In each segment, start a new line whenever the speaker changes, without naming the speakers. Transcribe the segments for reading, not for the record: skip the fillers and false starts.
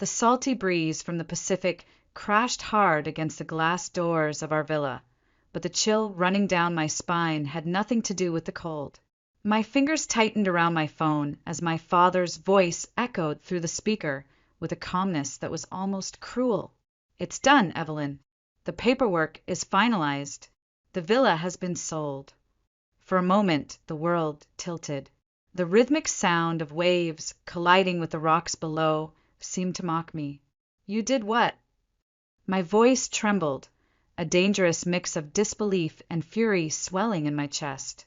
The salty breeze from the Pacific crashed hard against the glass doors of our villa, but the chill running down my spine had nothing to do with the cold. My fingers tightened around my phone as my father's voice echoed through the speaker with a calmness that was almost cruel. "It's done, Evelyn. The paperwork is finalized. The villa has been sold." For a moment, the world tilted. The rhythmic sound of waves colliding with the rocks below seemed to mock me. "You did what?" My voice trembled, a dangerous mix of disbelief and fury swelling in my chest.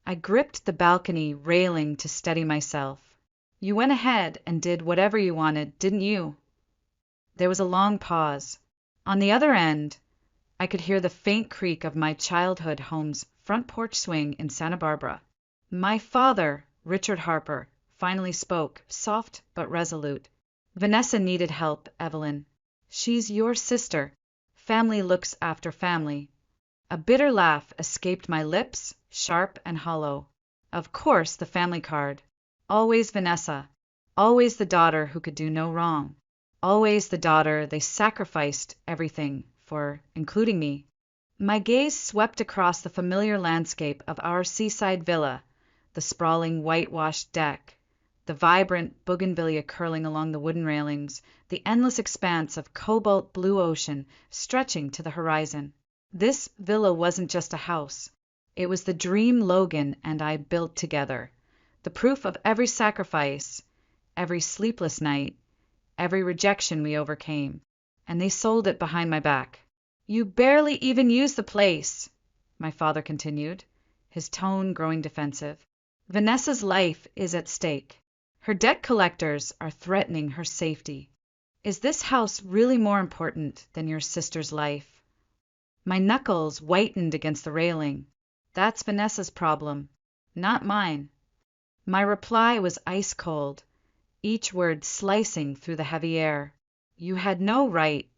I gripped the balcony railing to steady myself. "You went ahead and did whatever you wanted, didn't you?" There was a long pause. On the other end, I could hear the faint creak of my childhood home's front porch swing in Santa Barbara. My father, Richard Harper, finally spoke, soft but resolute. "Vanessa needed help, Evelyn. She's your sister. Family looks after family." A bitter laugh escaped my lips, sharp and hollow. Of course, the family card. Always Vanessa. Always the daughter who could do no wrong. Always the daughter they sacrificed everything for, including me. My gaze swept across the familiar landscape of our seaside villa, the sprawling whitewashed deck, the vibrant bougainvillea curling along the wooden railings, the endless expanse of cobalt blue ocean stretching to the horizon. This villa wasn't just a house. It was the dream Logan and I built together, the proof of every sacrifice, every sleepless night, every rejection we overcame. And they sold it behind my back. "You barely even use the place," my father continued, his tone growing defensive. "Vanessa's life is at stake. Her debt collectors are threatening her safety. Is this house really more important than your sister's life?" My knuckles whitened against the railing. "That's Vanessa's problem, not mine." My reply was ice cold, each word slicing through the heavy air. "You had no right."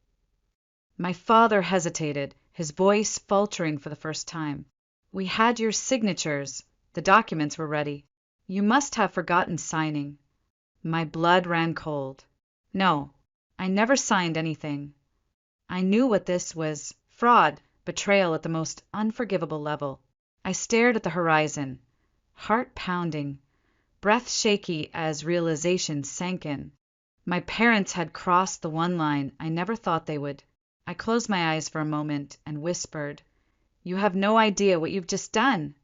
My father hesitated, his voice faltering for the first time. "We had your signatures. The documents were ready. You must have forgotten signing." My blood ran cold. "No, I never signed anything." I knew what this was. Fraud, betrayal at the most unforgivable level. I stared at the horizon, heart pounding, breath shaky as realization sank in. My parents had crossed the one line I never thought they would. I closed my eyes for a moment and whispered, "You have no idea what you've just done."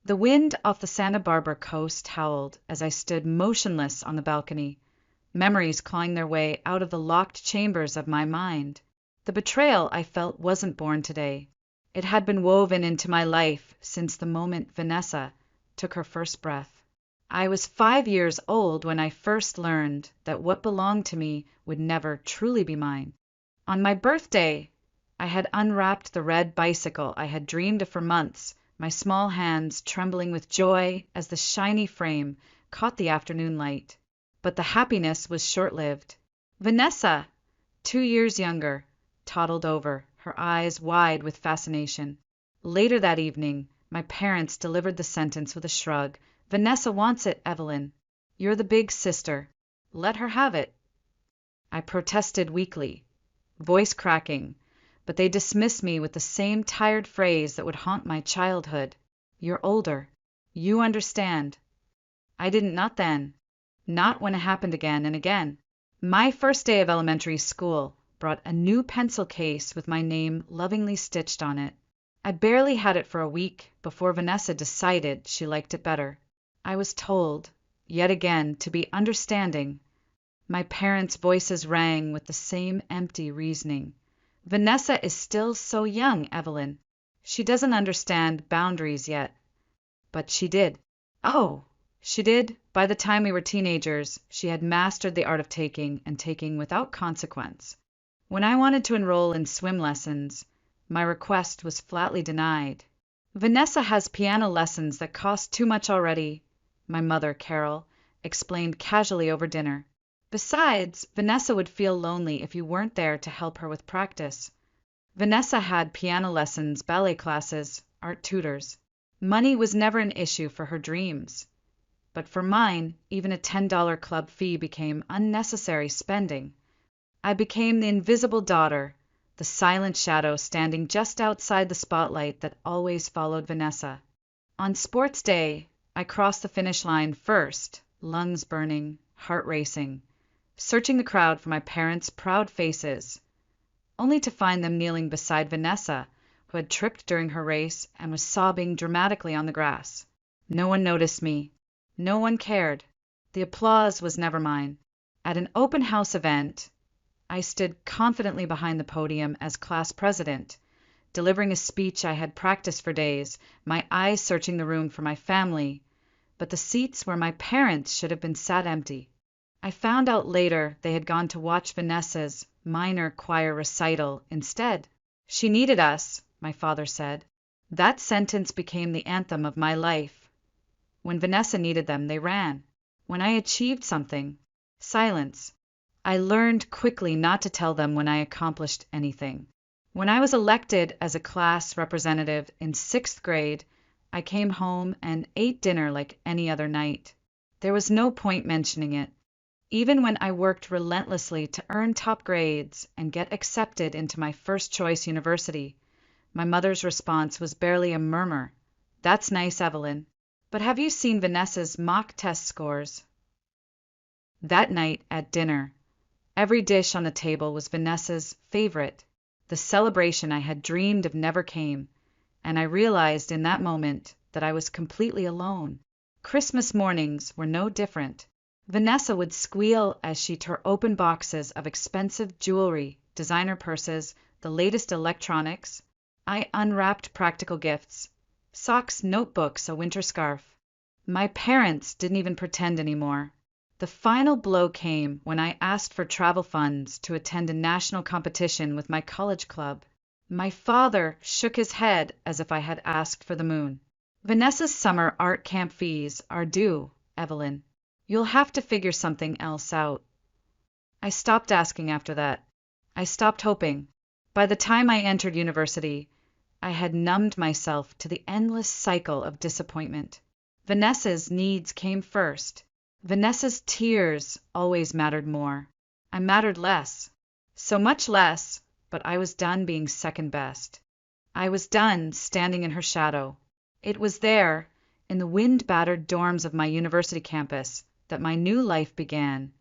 The wind off the Santa Barbara coast howled as I stood motionless on the balcony, memories clawing their way out of the locked chambers of my mind. The betrayal I felt wasn't born today. It had been woven into my life since the moment Vanessa took her first breath. I was 5 years old when I first learned that what belonged to me would never truly be mine. On my birthday, I had unwrapped the red bicycle I had dreamed of for months, my small hands trembling with joy as the shiny frame caught the afternoon light. But the happiness was short-lived. Vanessa, 2 years younger, toddled over, her eyes wide with fascination. Later that evening, my parents delivered the sentence with a shrug. "Vanessa wants it, Evelyn. You're the big sister. Let her have it." I protested weakly, voice cracking, but they dismissed me with the same tired phrase that would haunt my childhood. "You're older. You understand." I didn't, not then. Not when it happened again and again. My first day of elementary school brought a new pencil case with my name lovingly stitched on it. I barely had it for a week before Vanessa decided she liked it better. I was told, yet again, to be understanding. My parents' voices rang with the same empty reasoning. "Vanessa is still so young, Evelyn. She doesn't understand boundaries yet." But she did. Oh, she did. By the time we were teenagers, she had mastered the art of taking, and taking without consequence. When I wanted to enroll in swim lessons, my request was flatly denied. "Vanessa has piano lessons that cost too much already," my mother, Carol, explained casually over dinner. "Besides, Vanessa would feel lonely if you weren't there to help her with practice." Vanessa had piano lessons, ballet classes, art tutors. Money was never an issue for her dreams. But for mine, even a $10 club fee became unnecessary spending. I became the invisible daughter, the silent shadow standing just outside the spotlight that always followed Vanessa. On sports day, I crossed the finish line first, lungs burning, heart racing, searching the crowd for my parents' proud faces, only to find them kneeling beside Vanessa, who had tripped during her race and was sobbing dramatically on the grass. No one noticed me. No one cared. The applause was never mine. At an open house event, I stood confidently behind the podium as class president, delivering a speech I had practiced for days, my eyes searching the room for my family, but the seats where my parents should have been sat empty. I found out later they had gone to watch Vanessa's minor choir recital instead. She needed us, my father said. That sentence became the anthem of my life. When Vanessa needed them, they ran. When I achieved something, silence. I learned quickly not to tell them when I accomplished anything. When I was elected as a class representative in 6th grade, I came home and ate dinner like any other night. There was no point mentioning it. Even when I worked relentlessly to earn top grades and get accepted into my first choice university, my mother's response was barely a murmur. "That's nice, Evelyn. But have you seen Vanessa's mock test scores?" That night at dinner, every dish on the table was Vanessa's favorite. The celebration I had dreamed of never came, and I realized in that moment that I was completely alone. Christmas mornings were no different. Vanessa would squeal as she tore open boxes of expensive jewelry, designer purses, the latest electronics. I unwrapped practical gifts: socks, notebooks, a winter scarf. My parents didn't even pretend anymore. The final blow came when I asked for travel funds to attend a national competition with my college club. My father shook his head as if I had asked for the moon. "Vanessa's summer art camp fees are due, Evelyn. You'll have to figure something else out." I stopped asking after that. I stopped hoping. By the time I entered university, I had numbed myself to the endless cycle of disappointment. Vanessa's needs came first. Vanessa's tears always mattered more. I mattered less. So much less, but I was done being second best. I was done standing in her shadow. It was there, in the wind-battered dorms of my university campus, that my new life began,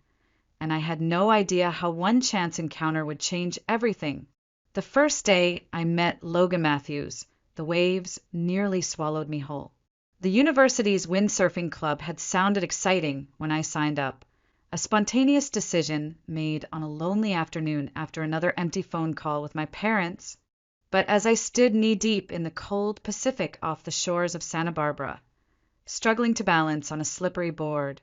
and I had no idea how one chance encounter would change everything. The first day I met Logan Matthews, the waves nearly swallowed me whole. The university's windsurfing club had sounded exciting when I signed up, a spontaneous decision made on a lonely afternoon after another empty phone call with my parents. But as I stood knee-deep in the cold Pacific off the shores of Santa Barbara, struggling to balance on a slippery board,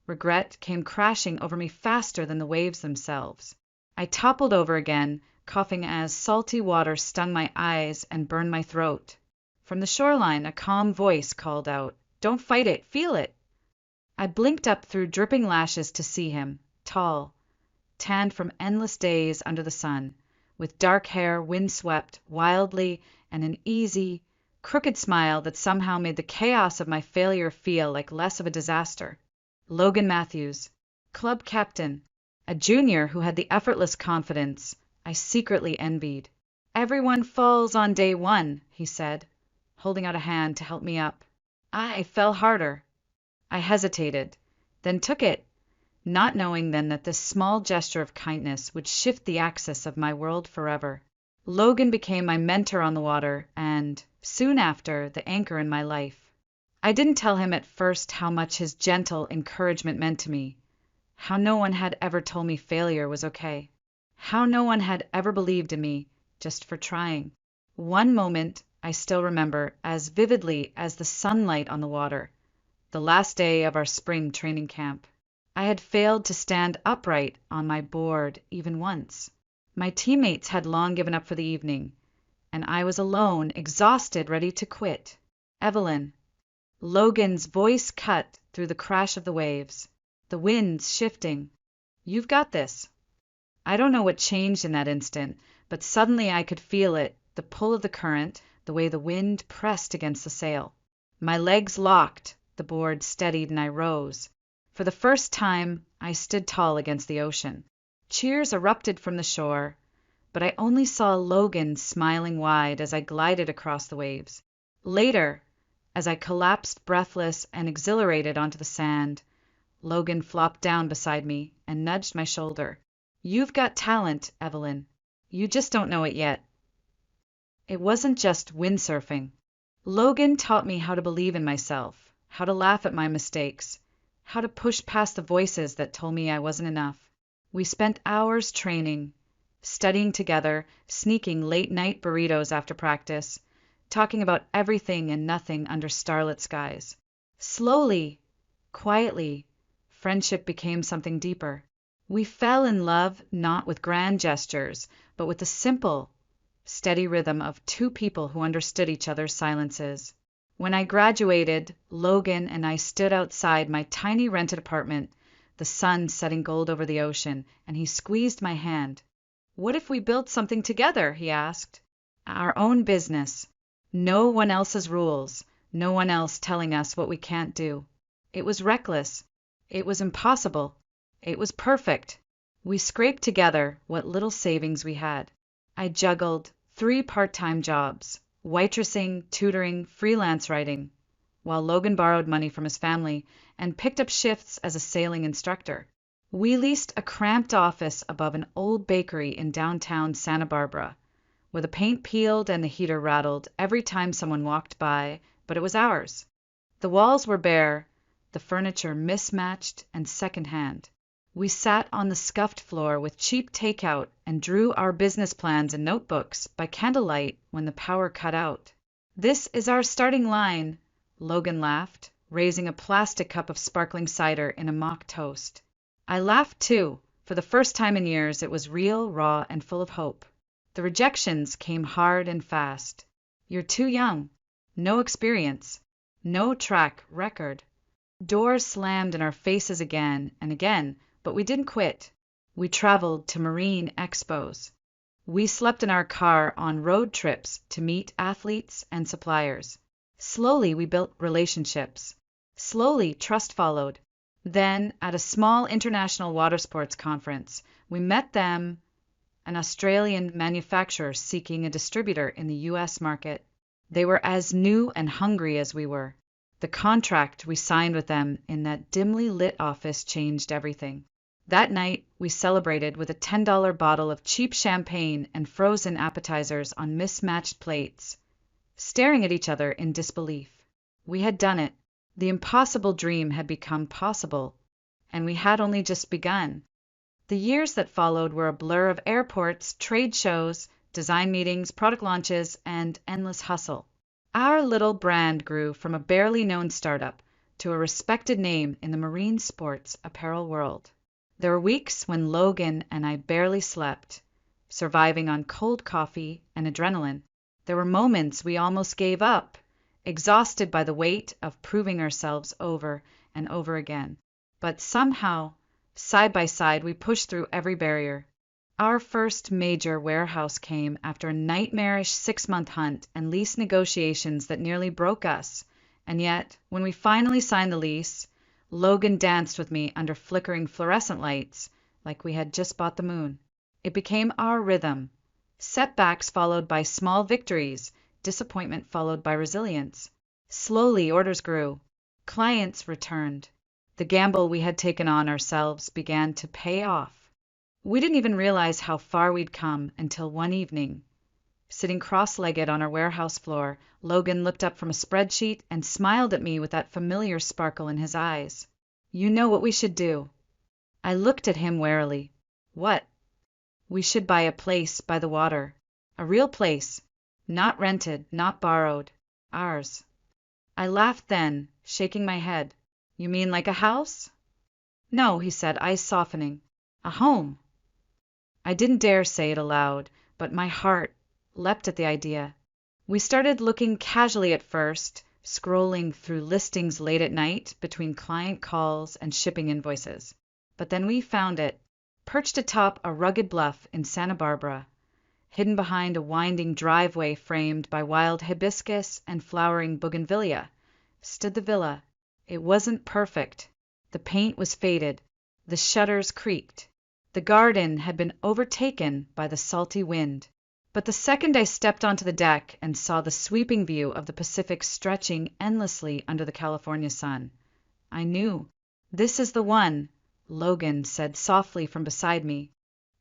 regret came crashing over me faster than the waves themselves. I toppled over again, coughing as salty water stung my eyes and burned my throat. From the shoreline, a calm voice called out, "Don't fight it, feel it." I blinked up through dripping lashes to see him, tall, tanned from endless days under the sun, with dark hair windswept wildly and an easy, crooked smile that somehow made the chaos of my failure feel like less of a disaster. Logan Matthews, club captain, a junior who had the effortless confidence I secretly envied. "Everyone falls on day one," he said, holding out a hand to help me up. I fell harder. I hesitated, then took it, not knowing then that this small gesture of kindness would shift the axis of my world forever. Logan became my mentor on the water and, soon after, the anchor in my life. I didn't tell him at first how much his gentle encouragement meant to me, how no one had ever told me failure was okay, how no one had ever believed in me just for trying. One moment I still remember as vividly as the sunlight on the water, the last day of our spring training camp. I had failed to stand upright on my board even once. My teammates had long given up for the evening, and I was alone, exhausted, ready to quit. "Evelyn." Logan's voice cut through the crash of the waves, the winds shifting. "You've got this." I don't know what changed in that instant, but suddenly I could feel it, the pull of the current, the way the wind pressed against the sail. My legs locked, the board steadied, and I rose. For the first time, I stood tall against the ocean. Cheers erupted from the shore, but I only saw Logan smiling wide as I glided across the waves. Later, as I collapsed breathless and exhilarated onto the sand, Logan flopped down beside me and nudged my shoulder. "You've got talent, Evelyn. You just don't know it yet." It wasn't just windsurfing. Logan taught me how to believe in myself, how to laugh at my mistakes, how to push past the voices that told me I wasn't enough. We spent hours training, studying together, sneaking late-night burritos after practice, talking about everything and nothing under starlit skies. Slowly, quietly, friendship became something deeper. We fell in love not with grand gestures, but with the simple, steady rhythm of two people who understood each other's silences. When I graduated, Logan and I stood outside my tiny rented apartment, the sun setting gold over the ocean, and he squeezed my hand. "What if we built something together?" he asked. "Our own business. No one else's rules, no one else telling us what we can't do." It was reckless. It was impossible. It was perfect. We scraped together what little savings we had. I juggled 3 part-time jobs, waitressing, tutoring, freelance writing, while Logan borrowed money from his family and picked up shifts as a sailing instructor. We leased a cramped office above an old bakery in downtown Santa Barbara, where the paint peeled and the heater rattled every time someone walked by, but it was ours. The walls were bare, the furniture mismatched and secondhand. We sat on the scuffed floor with cheap takeout and drew our business plans in notebooks by candlelight when the power cut out. "This is our starting line," Logan laughed, raising a plastic cup of sparkling cider in a mock toast. I laughed too. For the first time in years, it was real, raw, and full of hope. The rejections came hard and fast. "You're too young. No experience. No track record." Doors slammed in our faces again and again, but we didn't quit. We traveled to marine expos. We slept in our car on road trips to meet athletes and suppliers. Slowly, we built relationships. Slowly, trust followed. Then, at a small international water sports conference, we met them, an Australian manufacturer seeking a distributor in the U.S. market. They were as new and hungry as we were. The contract we signed with them in that dimly lit office changed everything. That night, we celebrated with a $10 bottle of cheap champagne and frozen appetizers on mismatched plates, staring at each other in disbelief. We had done it. The impossible dream had become possible, and we had only just begun. The years that followed were a blur of airports, trade shows, design meetings, product launches, and endless hustle. Our little brand grew from a barely known startup to a respected name in the marine sports apparel world. There were weeks when Logan and I barely slept, surviving on cold coffee and adrenaline. There were moments we almost gave up, exhausted by the weight of proving ourselves over and over again. But somehow, side by side, we pushed through every barrier. Our first major warehouse came after a nightmarish 6-month hunt and lease negotiations that nearly broke us. And yet, when we finally signed the lease, Logan danced with me under flickering fluorescent lights like we had just bought the moon. It became our rhythm. Setbacks followed by small victories, disappointment followed by resilience. Slowly, orders grew. Clients returned. The gamble we had taken on ourselves began to pay off. We didn't even realize how far we'd come until one evening, sitting cross-legged on our warehouse floor, Logan looked up from a spreadsheet and smiled at me with that familiar sparkle in his eyes. "You know what we should do." I looked at him warily. "What?" "We should buy a place by the water. A real place. Not rented, not borrowed. Ours." I laughed then, shaking my head. "You mean like a house?" "No," he said, eyes softening. "A home." I didn't dare say it aloud, but my heart leapt at the idea. We started looking casually at first, scrolling through listings late at night between client calls and shipping invoices. But then we found it. Perched atop a rugged bluff in Santa Barbara, hidden behind a winding driveway framed by wild hibiscus and flowering bougainvillea, stood the villa. It wasn't perfect. The paint was faded. The shutters creaked. The garden had been overtaken by the salty wind. But the second I stepped onto the deck and saw the sweeping view of the Pacific stretching endlessly under the California sun, I knew. "This is the one," Logan said softly from beside me.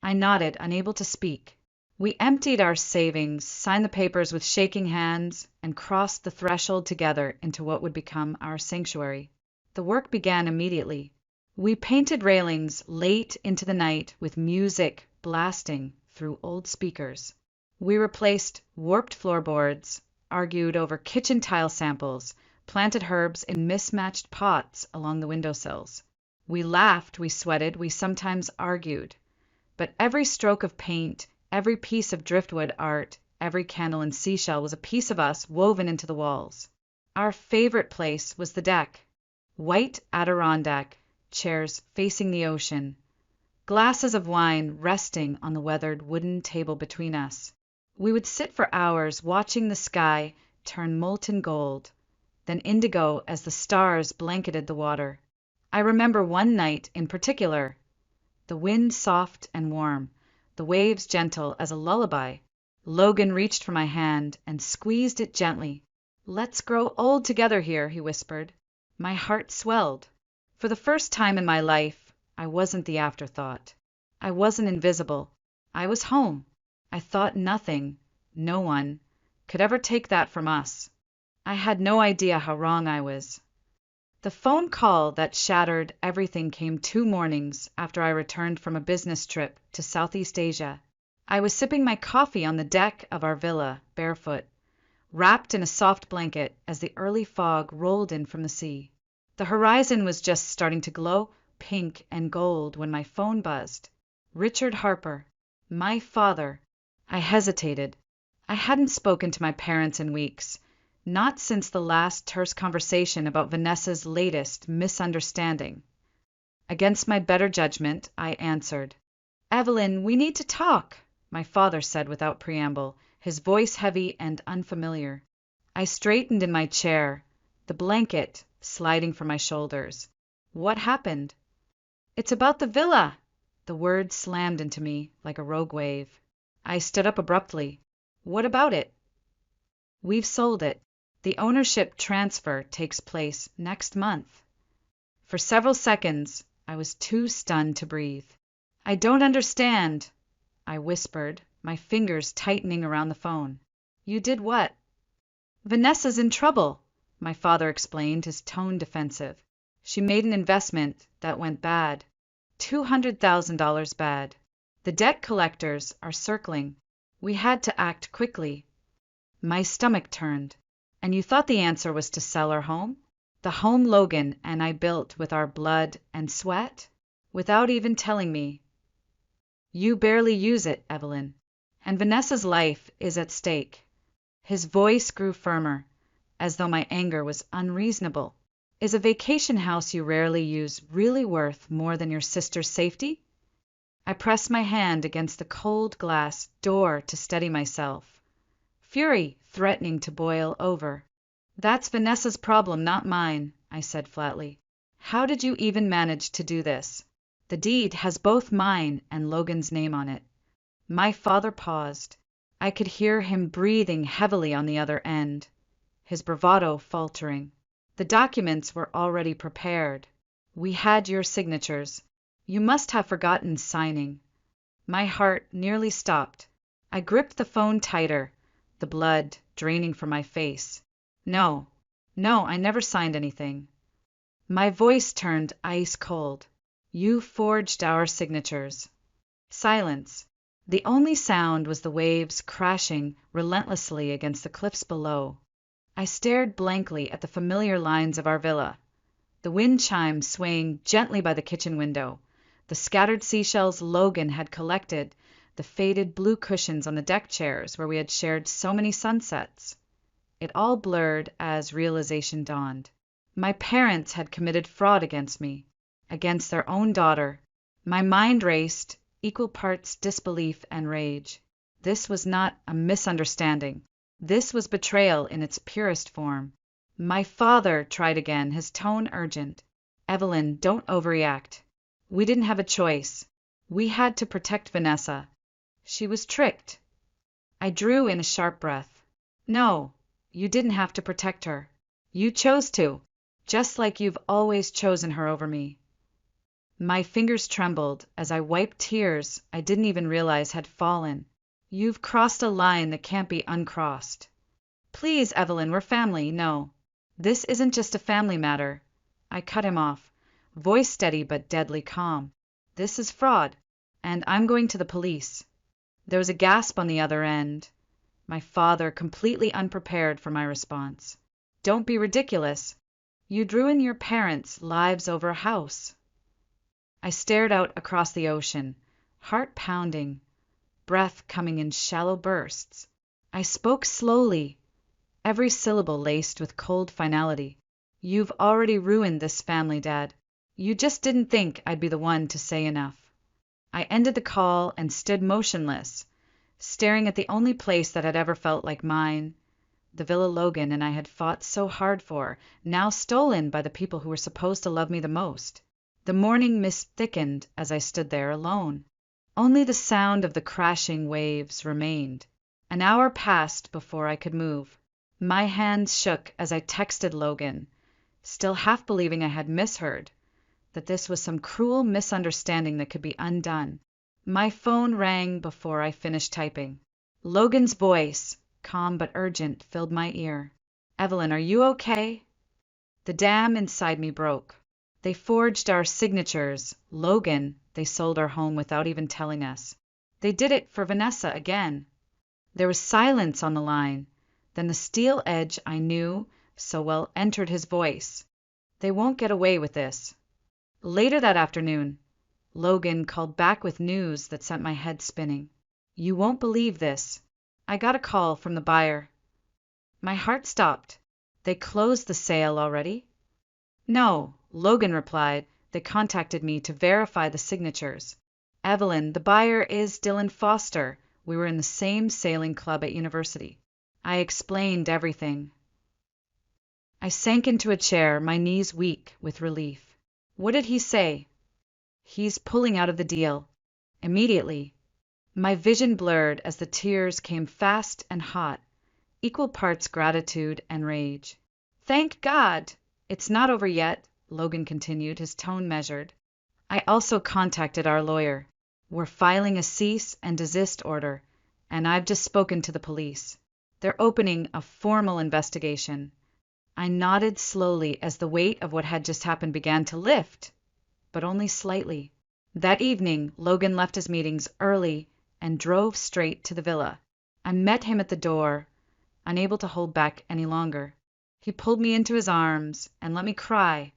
I nodded, unable to speak. We emptied our savings, signed the papers with shaking hands, and crossed the threshold together into what would become our sanctuary. The work began immediately. We painted railings late into the night with music blasting through old speakers. We replaced warped floorboards, argued over kitchen tile samples, planted herbs in mismatched pots along the windowsills. We laughed, we sweated, we sometimes argued. But every stroke of paint, every piece of driftwood art, every candle and seashell was a piece of us woven into the walls. Our favorite place was the deck. White Adirondack, chairs facing the ocean, glasses of wine resting on the weathered wooden table between us. We would sit for hours watching the sky turn molten gold, then indigo as the stars blanketed the water. I remember one night in particular, the wind soft and warm, the waves gentle as a lullaby. Logan reached for my hand and squeezed it gently. "Let's grow old together here," he whispered. My heart swelled. For the first time in my life, I wasn't the afterthought. I wasn't invisible. I was home. I thought nothing, no one, could ever take that from us. I had no idea how wrong I was. The phone call that shattered everything came 2 mornings after I returned from a business trip to Southeast Asia. I was sipping my coffee on the deck of our villa, barefoot, wrapped in a soft blanket as the early fog rolled in from the sea. The horizon was just starting to glow pink and gold when my phone buzzed. Richard Harper, my father. I hesitated. I hadn't spoken to my parents in weeks, not since the last terse conversation about Vanessa's latest misunderstanding. Against my better judgment, I answered. "Evelyn, we need to talk," my father said without preamble, his voice heavy and unfamiliar. I straightened in my chair, the blanket sliding from my shoulders. "What happened?" "It's about the villa." The word slammed into me like a rogue wave. I stood up abruptly. "What about it?" "We've sold it. The ownership transfer takes place next month." For several seconds, I was too stunned to breathe. "I don't understand," I whispered, my fingers tightening around the phone. "You did what?" "Vanessa's in trouble," my father explained, his tone defensive. "She made an investment that went bad. $200,000 bad. The debt collectors are circling. We had to act quickly." My stomach turned. "And you thought the answer was to sell our home? The home Logan and I built with our blood and sweat? Without even telling me." "You barely use it, Evelyn. And Vanessa's life is at stake." His voice grew firmer, as though my anger was unreasonable. "Is a vacation house you rarely use really worth more than your sister's safety?" I pressed my hand against the cold glass door to steady myself, fury threatening to boil over. "That's Vanessa's problem, not mine," I said flatly. "How did you even manage to do this? The deed has both mine and Logan's name on it." My father paused. I could hear him breathing heavily on the other end, his bravado faltering. "The documents were already prepared. We had your signatures. You must have forgotten signing." My heart nearly stopped. I gripped the phone tighter, the blood draining from my face. No, I never signed anything." My voice turned ice cold. "You forged our signatures." Silence. The only sound was the waves crashing relentlessly against the cliffs below. I stared blankly at the familiar lines of our villa, the wind chime swaying gently by the kitchen window, the scattered seashells Logan had collected, the faded blue cushions on the deck chairs where we had shared so many sunsets. It all blurred as realization dawned. My parents had committed fraud against me, against their own daughter. My mind raced, equal parts disbelief and rage. This was not a misunderstanding. This was betrayal in its purest form. My father tried again, his tone urgent. "Evelyn, don't overreact. We didn't have a choice. We had to protect Vanessa. She was tricked. I drew in a sharp breath. No, you didn't have to protect her. You chose to, just like you've always chosen her over me. My fingers trembled as I wiped tears I didn't even realize had fallen. You've crossed a line that can't be uncrossed. Please, Evelyn, we're family. No, this isn't just a family matter. I cut him off, voice steady but deadly calm. This is fraud, and I'm going to the police. There was a gasp on the other end, my father completely unprepared for my response. Don't be ridiculous. You'd ruin your parents' lives over a house. I stared out across the ocean, heart pounding, breath coming in shallow bursts. I spoke slowly, every syllable laced with cold finality. You've already ruined this family, Dad. You just didn't think I'd be the one to say enough. I ended the call and stood motionless, staring at the only place that had ever felt like mine, the villa Logan and I had fought so hard for, now stolen by the people who were supposed to love me the most. The morning mist thickened as I stood there alone. Only the sound of the crashing waves remained. An hour passed before I could move. My hands shook as I texted Logan, still half believing I had misheard, that this was some cruel misunderstanding that could be undone. My phone rang before I finished typing. Logan's voice, calm but urgent, filled my ear. Evelyn, are you okay? The dam inside me broke. They forged our signatures. Logan, they sold our home without even telling us. They did it for Vanessa again. There was silence on the line. Then the steel edge I knew so well entered his voice. They won't get away with this. Later that afternoon, Logan called back with news that sent my head spinning. You won't believe this. I got a call from the buyer. My heart stopped. They closed the sale already? No, Logan replied. They contacted me to verify the signatures. Evelyn, the buyer is Dylan Foster. We were in the same sailing club at university. I explained everything. I sank into a chair, my knees weak with relief. What did he say? He's pulling out of the deal. Immediately. My vision blurred as the tears came fast and hot, equal parts gratitude and rage. Thank God! It's not over yet, Logan continued, his tone measured. I also contacted our lawyer. We're filing a cease and desist order, and I've just spoken to the police. They're opening a formal investigation. I nodded slowly as the weight of what had just happened began to lift, but only slightly. That evening, Logan left his meetings early and drove straight to the villa. I met him at the door, unable to hold back any longer. He pulled me into his arms and let me cry,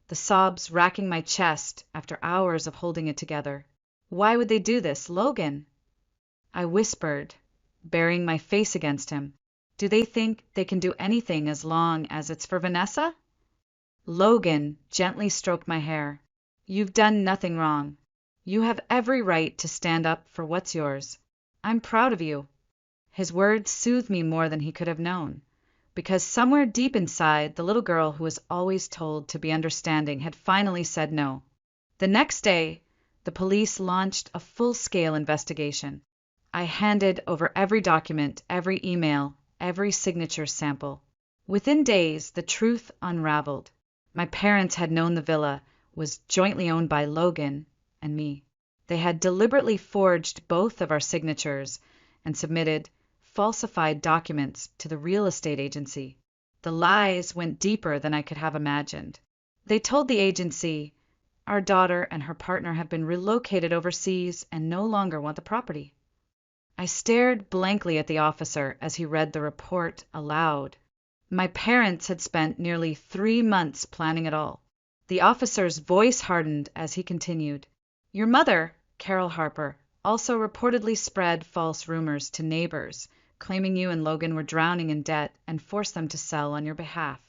the sobs racking my chest after hours of holding it together. Why would they do this, Logan? I whispered, burying my face against him. Do they think they can do anything as long as it's for Vanessa? Logan gently stroked my hair. You've done nothing wrong. You have every right to stand up for what's yours. I'm proud of you. His words soothed me more than he could have known, because somewhere deep inside, the little girl who was always told to be understanding had finally said no. The next day, the police launched a full-scale investigation. I handed over every document, every email, every signature sample. Within days, the truth unraveled. My parents had known the villa was jointly owned by Logan and me. They had deliberately forged both of our signatures and submitted falsified documents to the real estate agency. The lies went deeper than I could have imagined. They told the agency, our daughter and her partner have been relocated overseas and no longer want the property. I stared blankly at the officer as he read the report aloud. My parents had spent nearly 3 months planning it all. The officer's voice hardened as he continued. Your mother, Carol Harper, also reportedly spread false rumors to neighbors, claiming you and Logan were drowning in debt and forced them to sell on your behalf.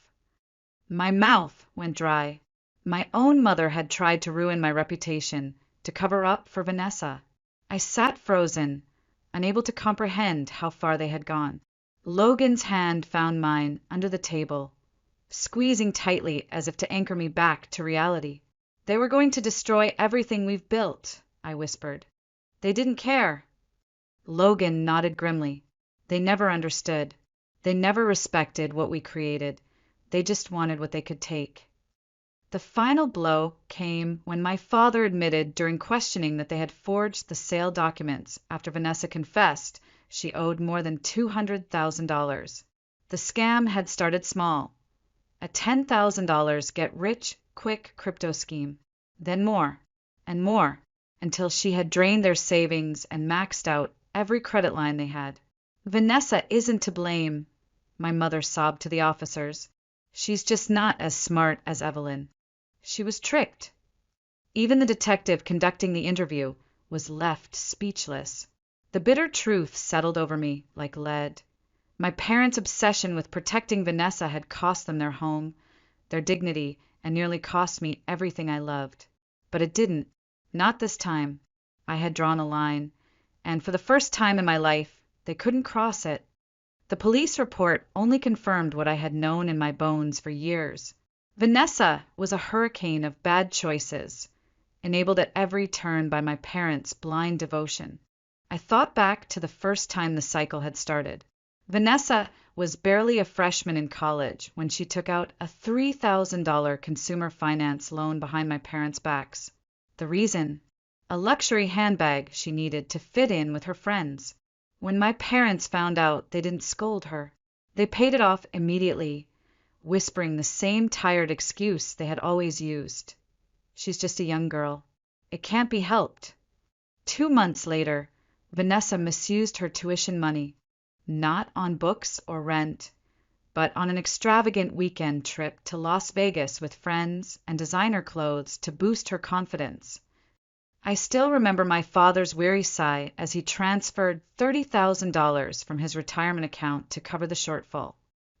My mouth went dry. My own mother had tried to ruin my reputation, to cover up for Vanessa. I sat frozen, unable to comprehend how far they had gone. Logan's hand found mine under the table, squeezing tightly as if to anchor me back to reality. They were going to destroy everything we've built, I whispered. They didn't care. Logan nodded grimly. They never understood. They never respected what we created. They just wanted what they could take. The final blow came when my father admitted during questioning that they had forged the sale documents after Vanessa confessed she owed more than $200,000. The scam had started small. A $10,000 get-rich-quick crypto scheme. Then more and more, until she had drained their savings and maxed out every credit line they had. Vanessa isn't to blame, my mother sobbed to the officers. She's just not as smart as Evelyn. She was tricked. Even the detective conducting the interview was left speechless. The bitter truth settled over me like lead. My parents' obsession with protecting Vanessa had cost them their home, their dignity, and nearly cost me everything I loved. But it didn't. Not this time. I had drawn a line, and for the first time in my life, they couldn't cross it. The police report only confirmed what I had known in my bones for years. Vanessa was a hurricane of bad choices, enabled at every turn by my parents' blind devotion. I thought back to the first time the cycle had started. Vanessa was barely a freshman in college when she took out a $3,000 consumer finance loan behind my parents' backs. The reason? A luxury handbag she needed to fit in with her friends. When my parents found out, they didn't scold her. They paid it off immediately, whispering the same tired excuse they had always used. She's just a young girl. It can't be helped. 2 months later, Vanessa misused her tuition money, not on books or rent, but on an extravagant weekend trip to Las Vegas with friends and designer clothes to boost her confidence. I still remember my father's weary sigh as he transferred $30,000 from his retirement account to cover the shortfall.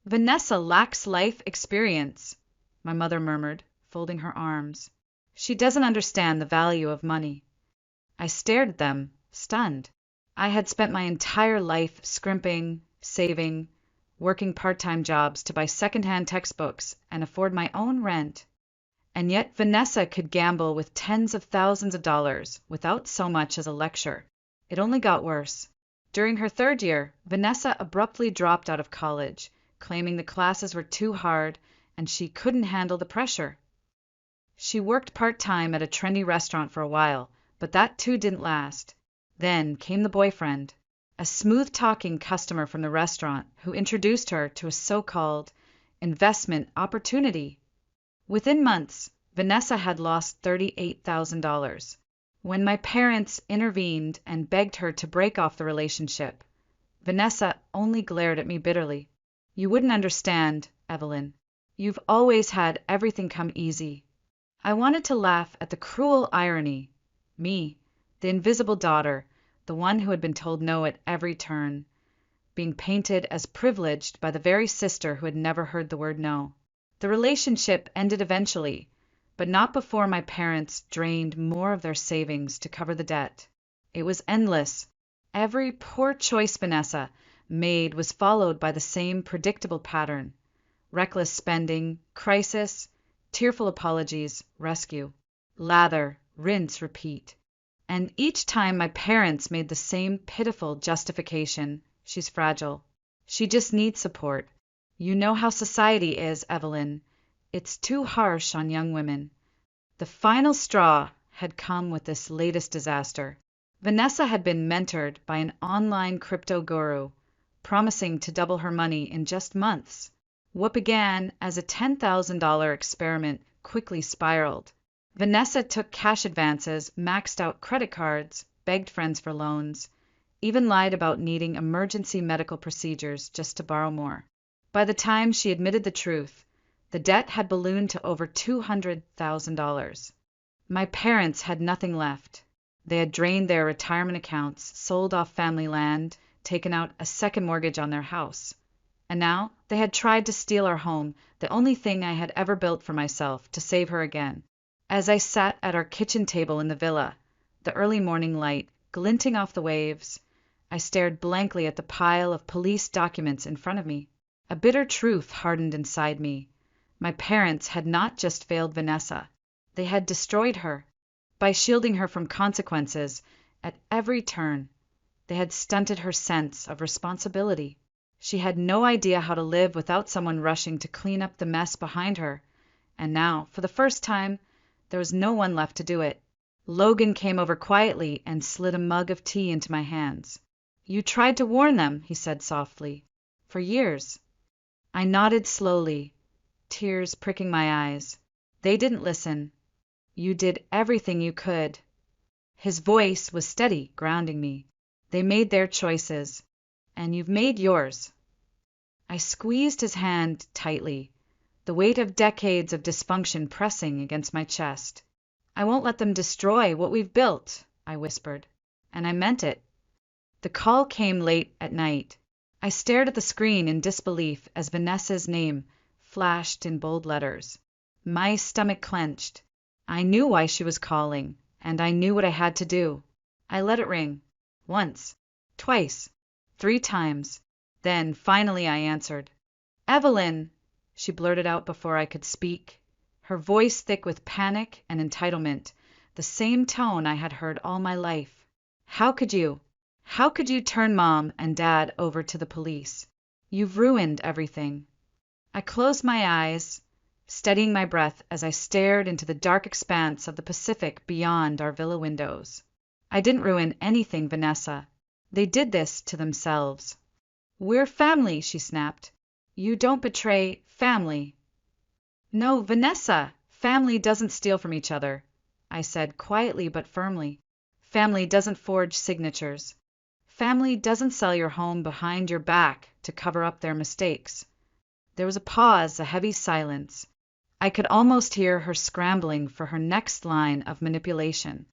Vanessa lacks life experience, my mother murmured, folding her arms. She doesn't understand the value of money. I stared at them, stunned. I had spent my entire life scrimping, saving, working part-time jobs to buy second-hand textbooks and afford my own rent. And yet Vanessa could gamble with tens of thousands of dollars without so much as a lecture. It only got worse. During her 3rd year, Vanessa abruptly dropped out of college, claiming the classes were too hard and she couldn't handle the pressure. She worked part-time at a trendy restaurant for a while, but that too didn't last. Then came the boyfriend, a smooth-talking customer from the restaurant who introduced her to a so-called investment opportunity. Within months, Vanessa had lost $38,000. When my parents intervened and begged her to break off the relationship, Vanessa only glared at me bitterly. You wouldn't understand, Evelyn. You've always had everything come easy. I wanted to laugh at the cruel irony. Me, the invisible daughter, the one who had been told no at every turn, being painted as privileged by the very sister who had never heard the word no. The relationship ended eventually, but not before my parents drained more of their savings to cover the debt. It was endless. Every poor choice Vanessa made was followed by the same predictable pattern: reckless spending, crisis, tearful apologies, rescue, lather, rinse, repeat. And each time my parents made the same pitiful justification: she's fragile. She just needs support. You know how society is, Evelyn. It's too harsh on young women. The final straw had come with this latest disaster. Vanessa had been mentored by an online crypto guru, promising to double her money in just months. What began as a $10,000 experiment quickly spiraled. Vanessa took cash advances, maxed out credit cards, begged friends for loans, even lied about needing emergency medical procedures just to borrow more. By the time she admitted the truth, the debt had ballooned to over $200,000. My parents had nothing left. They had drained their retirement accounts, sold off family land, taken out a second mortgage on their house. And now they had tried to steal our home, the only thing I had ever built for myself, to save her again. As I sat at our kitchen table in the villa, the early morning light glinting off the waves, I stared blankly at the pile of police documents in front of me. A bitter truth hardened inside me. My parents had not just failed Vanessa. They had destroyed her. by shielding her from consequences at every turn. They had stunted her sense of responsibility. She had no idea how to live without someone rushing to clean up the mess behind her, and now, for the first time, there was no one left to do it. Logan came over quietly and slid a mug of tea into my hands. "You tried to warn them," he said softly. "For years." I nodded slowly, tears pricking my eyes. "They didn't listen. You did everything you could." His voice was steady, grounding me. "They made their choices, and you've made yours." I squeezed his hand tightly, the weight of decades of dysfunction pressing against my chest. "I won't let them destroy what we've built," I whispered, and I meant it. The call came late at night. I stared at the screen in disbelief as Vanessa's name flashed in bold letters. My stomach clenched. I knew why she was calling, and I knew what I had to do. I let it ring. Once, twice, 3 times. Then, finally, I answered. "Evelyn!" she blurted out before I could speak, her voice thick with panic and entitlement, the same tone I had heard all my life. "How could you? How could you turn Mom and Dad over to the police? You've ruined everything." I closed my eyes, steadying my breath as I stared into the dark expanse of the Pacific beyond our villa windows. "I didn't ruin anything, Vanessa. They did this to themselves." "We're family," she snapped. "You don't betray family." "No, Vanessa, family doesn't steal from each other," I said quietly but firmly. "Family doesn't forge signatures. Family doesn't sell your home behind your back to cover up their mistakes." There was a pause, a heavy silence. I could almost hear her scrambling for her next line of manipulation.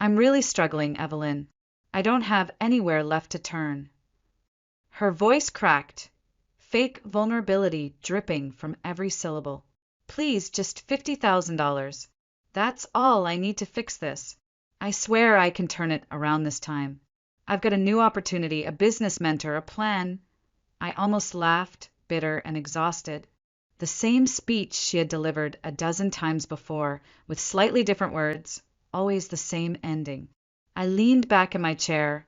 "I'm really struggling, Evelyn. I don't have anywhere left to turn." Her voice cracked, fake vulnerability dripping from every syllable. "Please, just $50,000. That's all I need to fix this. I swear I can turn it around this time. I've got a new opportunity, a business mentor, a plan." I almost laughed, bitter and exhausted. The same speech she had delivered a dozen times before, with slightly different words, always the same ending. I leaned back in my chair,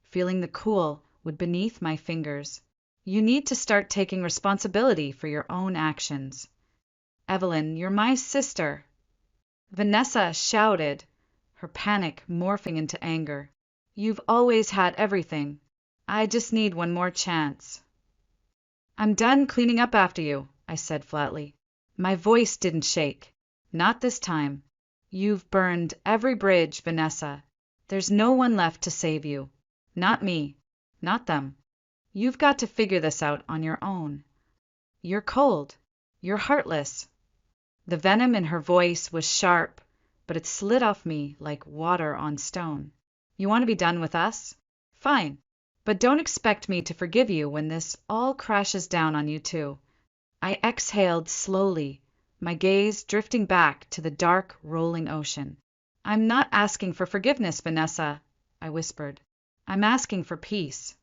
feeling the cool wood beneath my fingers. "You need to start taking responsibility for your own actions. Evelyn, you're my sister." Vanessa shouted, her panic morphing into anger. "You've always had everything. I just need one more chance." "I'm done cleaning up after you," I said flatly. My voice didn't shake. "Not this time. You've burned every bridge, Vanessa. There's no one left to save you. Not me. Not them. You've got to figure this out on your own. You're cold. You're heartless." The venom in her voice was sharp, but it slid off me like water on stone. "You want to be done with us? Fine. But don't expect me to forgive you when this all crashes down on you too." I exhaled slowly, my gaze drifting back to the dark, rolling ocean. "I'm not asking for forgiveness, Vanessa," I whispered. "I'm asking for peace."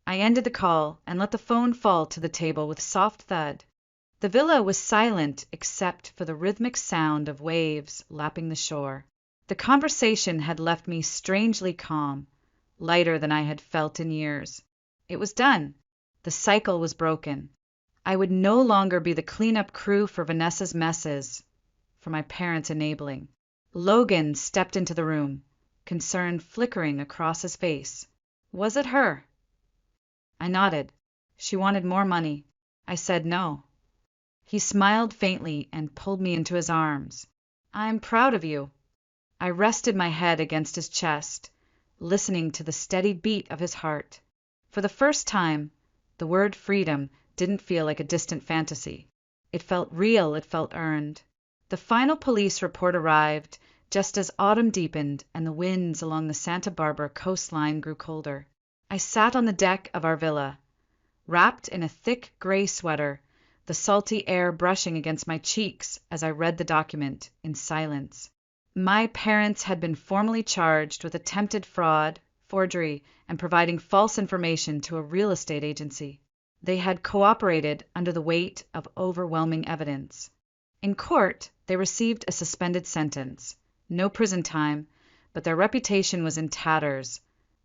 I ended the call and let the phone fall to the table with a soft thud. The villa was silent except for the rhythmic sound of waves lapping the shore. The conversation had left me strangely calm, lighter than I had felt in years. It was done. The cycle was broken. I would no longer be the cleanup crew for Vanessa's messes, for my parents' enabling. Logan stepped into the room, concern flickering across his face. "Was it her?" I nodded. "She wanted more money." I said no. He smiled faintly and pulled me into his arms. "I'm proud of you." I rested my head against his chest, listening to the steady beat of his heart. For the first time, the word freedom didn't feel like a distant fantasy. It felt real, it felt earned. The final police report arrived just as autumn deepened and the winds along the Santa Barbara coastline grew colder. I sat on the deck of our villa, wrapped in a thick gray sweater, the salty air brushing against my cheeks as I read the document in silence. My parents had been formally charged with attempted fraud, forgery, and providing false information to a real estate agency. They had cooperated under the weight of overwhelming evidence. In court, they received a suspended sentence, no prison time, but their reputation was in tatters,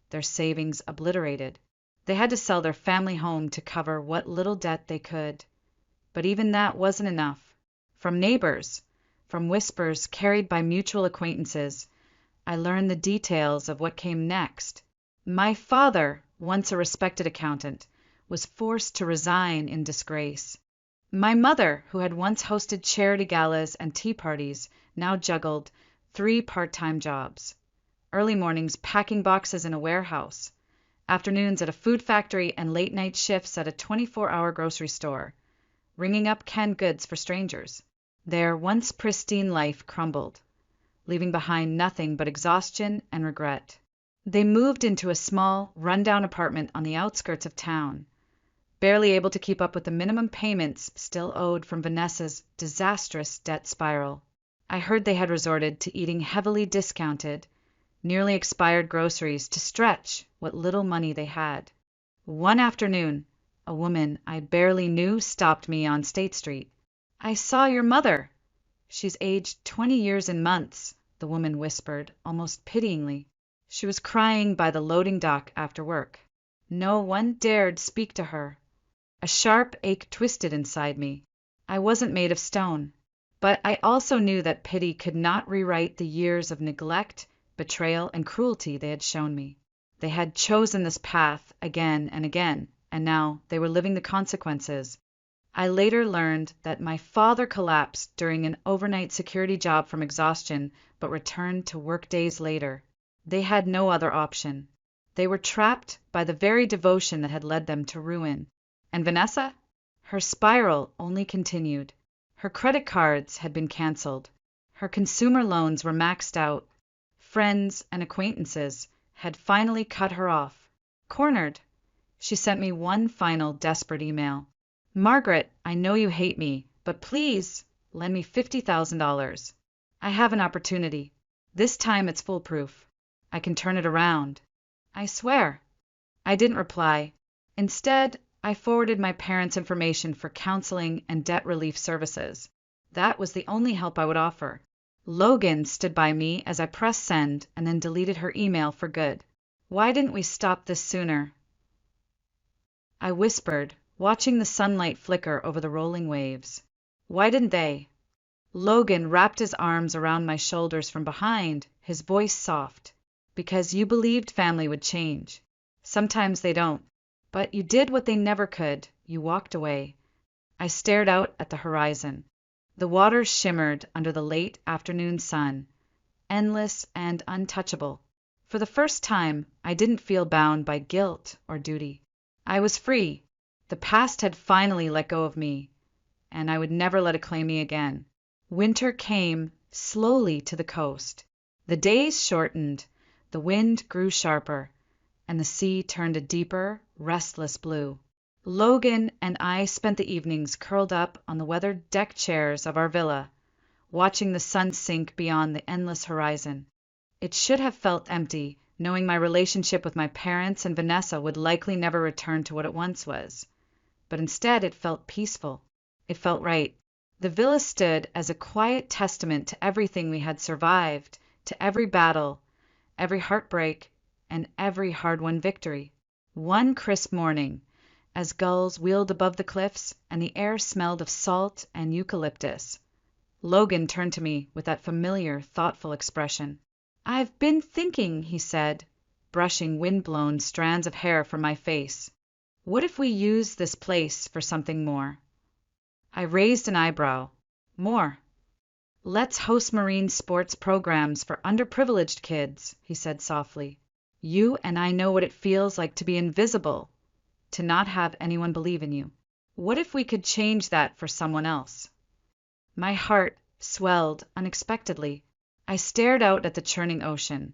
their savings obliterated. They had to sell their family home to cover what little debt they could. But even that wasn't enough. From neighbors, from whispers carried by mutual acquaintances, I learned the details of what came next. My father, once a respected accountant, was forced to resign in disgrace. My mother, who had once hosted charity galas and tea parties, now juggled 3 part-time jobs. Early mornings packing boxes in a warehouse, afternoons at a food factory, and late-night shifts at a 24-hour grocery store, ringing up canned goods for strangers. Their once pristine life crumbled, leaving behind nothing but exhaustion and regret. They moved into a small, run-down apartment on the outskirts of town, barely able to keep up with the minimum payments still owed from Vanessa's disastrous debt spiral. I heard they had resorted to eating heavily discounted, nearly expired groceries to stretch what little money they had. One afternoon, a woman I barely knew stopped me on State Street. "I saw your mother. She's aged 20 years and months," the woman whispered, almost pityingly. She was crying by the loading dock after work. No one dared speak to her. A sharp ache twisted inside me. I wasn't made of stone. But I also knew that pity could not rewrite the years of neglect, betrayal, and cruelty they had shown me. They had chosen this path again and again, and now they were living the consequences. I later learned that my father collapsed during an overnight security job from exhaustion, but returned to work days later. They had no other option. They were trapped by the very devotion that had led them to ruin. And Vanessa? Her spiral only continued. Her credit cards had been canceled. Her consumer loans were maxed out. Friends and acquaintances had finally cut her off. Cornered, she sent me one final desperate email. "Margaret, I know you hate me, but please lend me $50,000. I have an opportunity. This time it's foolproof. I can turn it around. I swear." I didn't reply. Instead, I forwarded my parents' information for counseling and debt relief services. That was the only help I would offer. Logan stood by me as I pressed send and then deleted her email for good. "Why didn't we stop this sooner?" I whispered, watching the sunlight flicker over the rolling waves. "Why didn't they?" Logan wrapped his arms around my shoulders from behind, his voice soft. "Because you believed family would change. Sometimes they don't. But you did what they never could. You walked away." I stared out at the horizon. The waters shimmered under the late afternoon sun, endless and untouchable. For the first time, I didn't feel bound by guilt or duty. I was free. The past had finally let go of me, and I would never let it claim me again. Winter came slowly to the coast. The days shortened, the wind grew sharper, and the sea turned a deeper, restless blue. Logan and I spent the evenings curled up on the weathered deck chairs of our villa, watching the sun sink beyond the endless horizon. It should have felt empty, knowing my relationship with my parents and Vanessa would likely never return to what it once was. But instead it felt peaceful. It felt right. The villa stood as a quiet testament to everything we had survived, to every battle, every heartbreak, and every hard-won victory. One crisp morning, as gulls wheeled above the cliffs and the air smelled of salt and eucalyptus, Logan turned to me with that familiar, thoughtful expression. "I've been thinking," he said, brushing wind-blown strands of hair from my face. "What if we use this place for something more?" I raised an eyebrow. "More?" "Let's host marine sports programs for underprivileged kids," he said softly. "You and I know what it feels like to be invisible, to not have anyone believe in you. What if we could change that for someone else?" My heart swelled unexpectedly. I stared out at the churning ocean,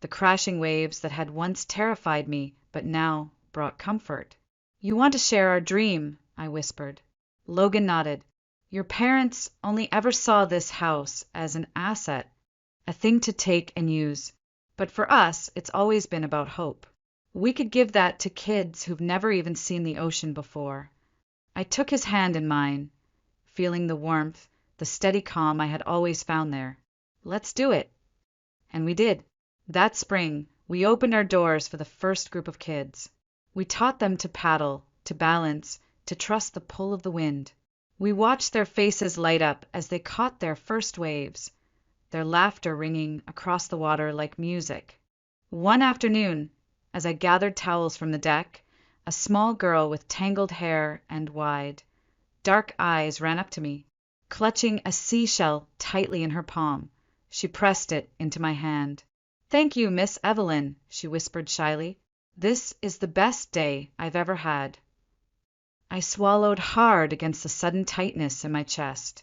the crashing waves that had once terrified me but now brought comfort. "You want to share our dream," I whispered. Logan nodded. "Your parents only ever saw this house as an asset, a thing to take and use. But for us, it's always been about hope. We could give that to kids who've never even seen the ocean before." I took his hand in mine, feeling the warmth, the steady calm I had always found there. "Let's do it." And we did. That spring, we opened our doors for the first group of kids. We taught them to paddle, to balance, to trust the pull of the wind. We watched their faces light up as they caught their first waves, their laughter ringing across the water like music. One afternoon, as I gathered towels from the deck, a small girl with tangled hair and wide, dark eyes ran up to me. Clutching a seashell tightly in her palm, she pressed it into my hand. "Thank you, Miss Evelyn," she whispered shyly. "This is the best day I've ever had." I swallowed hard against the sudden tightness in my chest.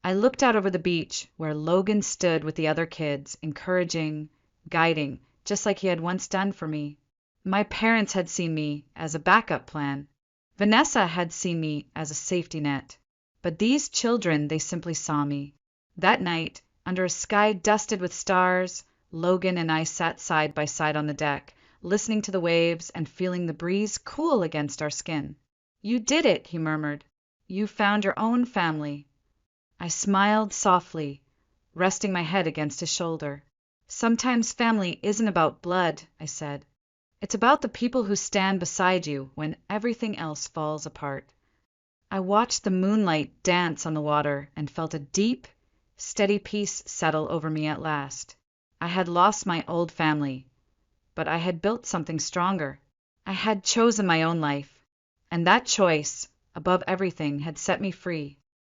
I looked out over the beach, where Logan stood with the other kids, encouraging, guiding, just like he had once done for me. My parents had seen me as a backup plan. Vanessa had seen me as a safety net. But these children, they simply saw me. That night, under a sky dusted with stars, Logan and I sat side by side on the deck, listening to the waves and feeling the breeze cool against our skin. "You did it," he murmured. "You found your own family." I smiled softly, resting my head against his shoulder. "Sometimes family isn't about blood," I said. "It's about the people who stand beside you when everything else falls apart." I watched the moonlight dance on the water and felt a deep, steady peace settle over me at last. I had lost my old family, but I had built something stronger. I had chosen my own life, and that choice, above everything, had set me free.